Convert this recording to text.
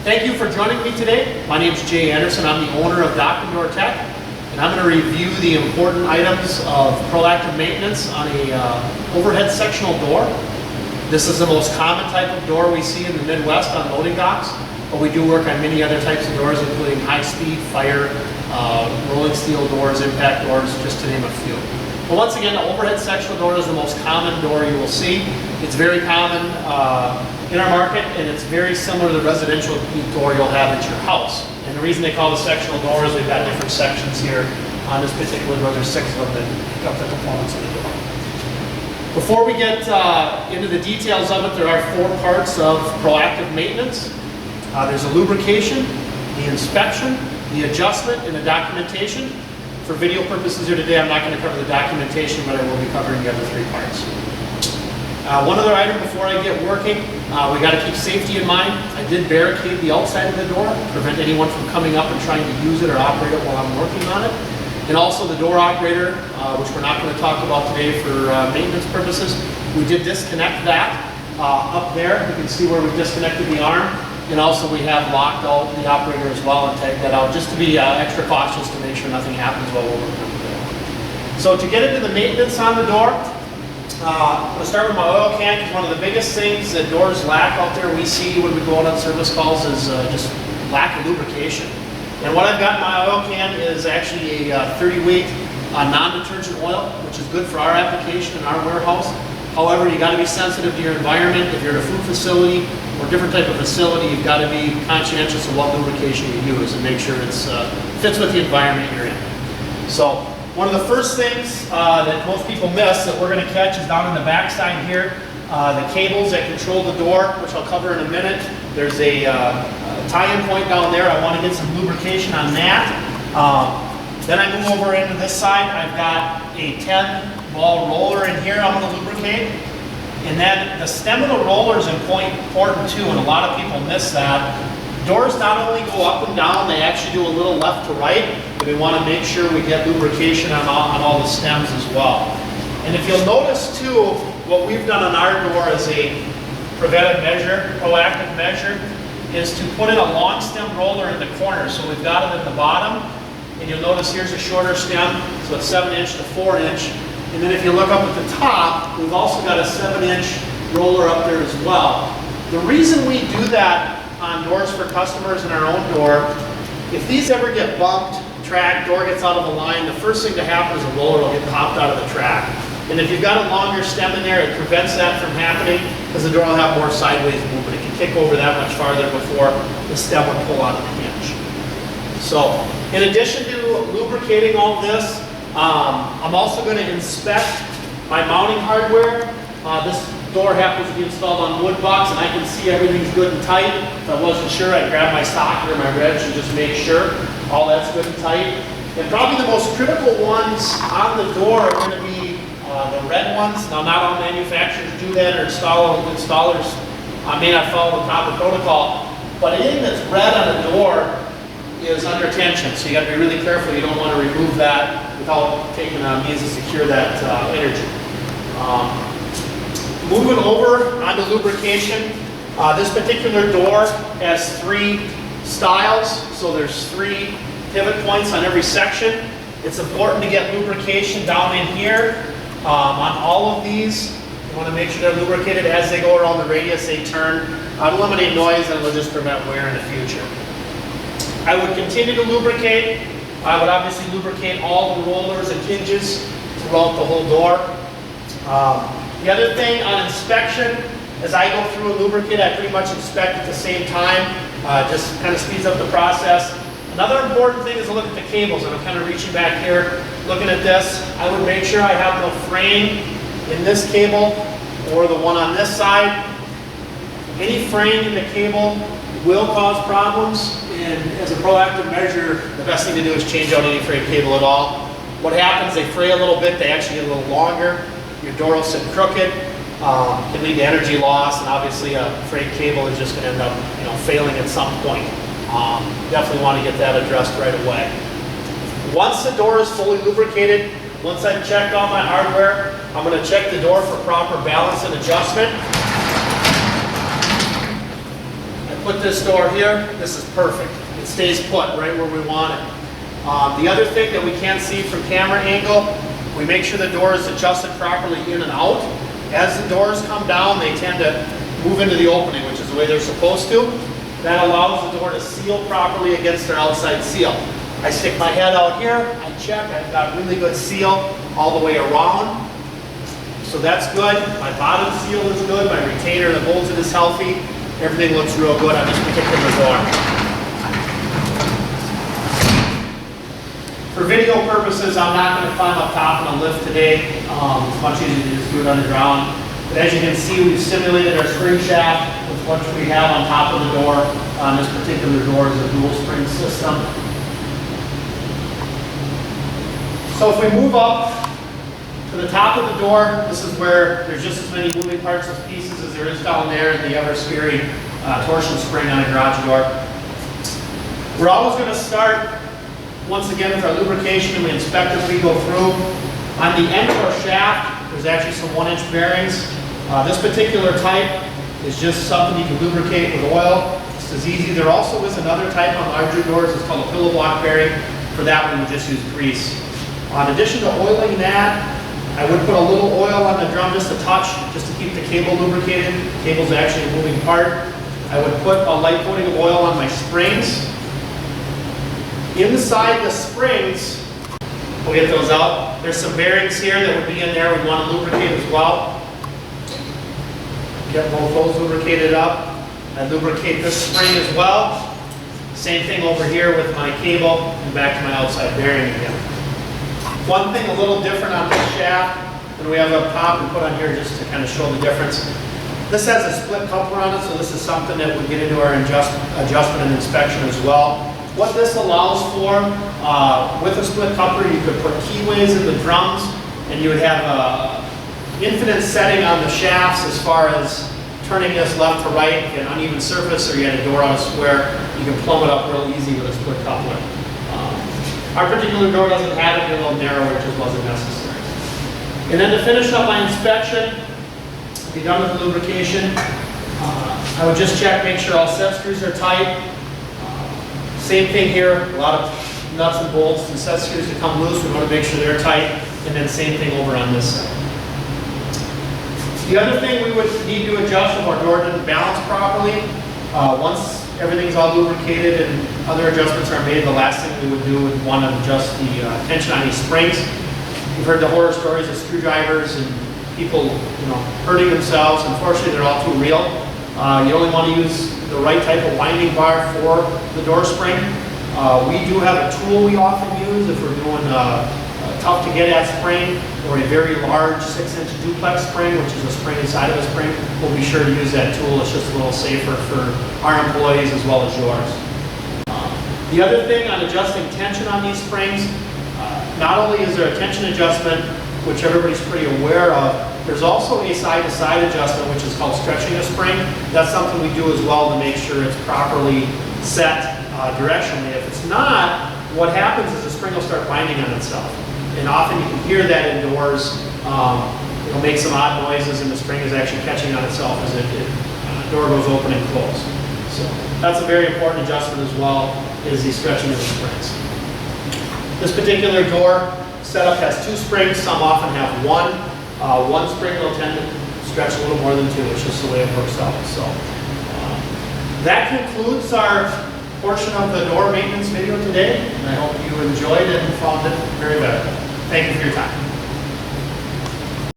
Thank you for joining me today. My name is Jay Anderson. I'm the owner of Dock & Door Tech, and I'm going to review the important items of proactive maintenance on a overhead sectional door. This is the most common type of door we see in the Midwest on loading docks, but we do work on many other types of doors, including high-speed, fire, rolling steel doors, impact doors, just to name a few. But once again, the overhead sectional door is the most common door you will see. It's very common in our market, and it's very similar to the residential door you'll have at your house. And the reason they call it sectional door is we've got different sections here on this particular door. There's 6 of them that pick up the components of the door. Before we get into the details of it, there are 4 parts of proactive maintenance. There's a lubrication, the inspection, the adjustment, and the documentation. For video purposes here today, I'm not going to cover the documentation, but I will be covering the other 3 parts. One other item before I get working, we got to keep safety in mind. I did barricade the outside of the door to prevent anyone from coming up and trying to use it or operate it while I'm working on it. And also the door operator, which we're not going to talk about today for maintenance purposes. We did disconnect that up there. You can see where we disconnected the arm. And also we have locked out the operator as well and tagged that out just to be extra cautious to make sure nothing happens while we're working on the door. So to get into the maintenance on the door, I'm going to start with my oil can, because one of the biggest things that doors lack out there we see when we go out on service calls is just lack of lubrication. And what I've got in my oil can is actually a 30 weight non-detergent oil, which is good for our application in our warehouse. However, you got to be sensitive to your environment. If you're in a food facility or different type of facility, you've got to be conscientious of what lubrication you use and make sure it fits with the environment you're in. So one of the first things that most people miss that we're going to catch is down in the back side here, the cables that control the door, which I'll cover in a minute. There's a tie-in point down there. I want to get some lubrication on that. Then I move over into this side. I've got a 10-ball roller in here I'm going to lubricate. And then the stem of the roller is important too, and a lot of people miss that. Doors not only go up and down, they actually do a little left to right, but we want to make sure we get lubrication on all the stems as well. And if you'll notice too, what we've done on our door as a preventive measure, proactive measure, is to put in a long stem roller in the corner. So we've got it at the bottom, and you'll notice here's a shorter stem, so it's 7-inch to 4-inch. And then if you look up at the top, we've also got a 7-inch roller up there as well. The reason we do that on doors for customers in our own door, if these ever get bumped, track, door gets out of the line, the first thing to happen is the roller will get popped out of the track. And if you've got a longer stem in there, it prevents that from happening because the door will have more sideways movement. It can kick over that much farther before the stem would pull out of the hinge. So, in addition to lubricating all this, I'm also going to inspect my mounting hardware. This door happens to be installed on wood box, and I can see everything's good and tight. If I wasn't sure, I'd grab my socket or my wrench and just make sure all that's good and tight. And probably the most critical ones on the door are going to be the red ones. Now, not all manufacturers do that, or installers may not follow the proper protocol, but anything that's red on the door is under tension, so you got to be really careful. You don't want to remove that without taking means to secure that energy. Moving over onto lubrication, this particular door has 3 styles, so there's 3 pivot points on every section. It's important to get lubrication down in here. On all of these, you want to make sure they're lubricated as they go around the radius, they turn. Eliminate noise, and it'll just prevent wear in the future. I would continue to lubricate. I would obviously lubricate all the rollers and hinges throughout the whole door. The other thing on inspection, as I go through and lubricate, I pretty much inspect at the same time. Just kind of speeds up the process. Another important thing is to look at the cables, and I'm kind of reaching back here, looking at this. I would make sure I have no fraying in this cable or the one on this side. Any fraying in the cable will cause problems, and as a proactive measure, the best thing to do is change out any frayed cable at all. What happens, they fray a little bit, they actually get a little longer, your door will sit crooked, can lead to energy loss, and obviously a frayed cable is just going to end up failing at some point. Definitely want to get that addressed right away. Once the door is fully lubricated, once I've checked all my hardware, I'm going to check the door for proper balance and adjustment. put this door here, this is perfect. It stays put right where we want it. The other thing that we can't see from camera angle, we make sure the door is adjusted properly in and out. As the doors come down, they tend to move into the opening, which is the way they're supposed to. That allows the door to seal properly against their outside seal. I stick my head out here, I check, I've got really good seal all the way around. So that's good. My bottom seal is good, my retainer that holds it is healthy. Everything looks real good on this particular door. For video purposes, I'm not going to climb up top on a lift today. It's much easier to just do it underground. But as you can see, we've simulated our spring shaft with what we have on top of the door. This particular door is a dual spring system. So if we move up to the top of the door, this is where there's just as many moving parts and pieces as there is down there in the ever-scary torsion spring on a garage door. We're always going to start, once again, with our lubrication, and we inspect as we go through. On the end of our shaft, there's actually some 1-inch bearings. This particular type is just something you can lubricate with oil. It's as easy. There also is another type on larger doors. It's called a pillow block bearing. For that one, we just use grease. In addition to oiling that, I would put a little oil on the drum, just a touch, just to keep the cable lubricated. The cable's actually a moving part. I would put a light coating of oil on my springs. Inside the springs, we'll get those out. There's some bearings here that would be in there we'd want to lubricate as well. Get both those lubricated up. I lubricate this spring as well. Same thing over here with my cable and back to my outside bearing again. One thing a little different on this shaft than we have up top, we put on here just to kind of show the difference. This has a split coupler on it, so this is something that would get into our adjustment and inspection as well. What this allows for, with a split coupler, you could put keyways in the drums, and you would have infinite setting on the shafts as far as turning this left to right, an uneven surface, or you had a door on a square, you can plumb it up real easy with a split coupler. Our particular door doesn't have it, a little narrower, it just wasn't necessary. And then to finish up my inspection, be done with the lubrication, I would just check, make sure all set screws are tight. Same thing here, a lot of nuts and bolts and set screws that come loose, we want to make sure they're tight, and then same thing over on this side. The other thing we would need to adjust if our door didn't balance properly, once everything's all lubricated and other adjustments are made, the last thing we would do would want to adjust the tension on these springs. You've heard the horror stories of screwdrivers and people, hurting themselves. Unfortunately, they're all too real. You only want to use the right type of winding bar for the door spring. We do have a tool we often use if we're doing a tough to get at spring or a very large 6-inch duplex spring, which is a spring inside of a spring. We'll be sure to use that tool. It's just a little safer for our employees as well as yours. The other thing on adjusting tension on these springs, not only is there a tension adjustment, which everybody's pretty aware of, there's also a side-to-side adjustment, which is called stretching a spring. That's something we do as well to make sure it's properly set directionally. If it's not, what happens is the spring will start binding on itself. And often you can hear that indoors. It'll make some odd noises, and the spring is actually catching on itself as the door goes open and close. So that's a very important adjustment as well, is the stretching of the springs. This particular door setup has 2 springs. Some often have 1. One spring will tend to stretch a little more than 2. It's just the way it works out. So that concludes our portion of the door maintenance video today. And I hope you enjoyed it and found it very valuable. Thank you for your time.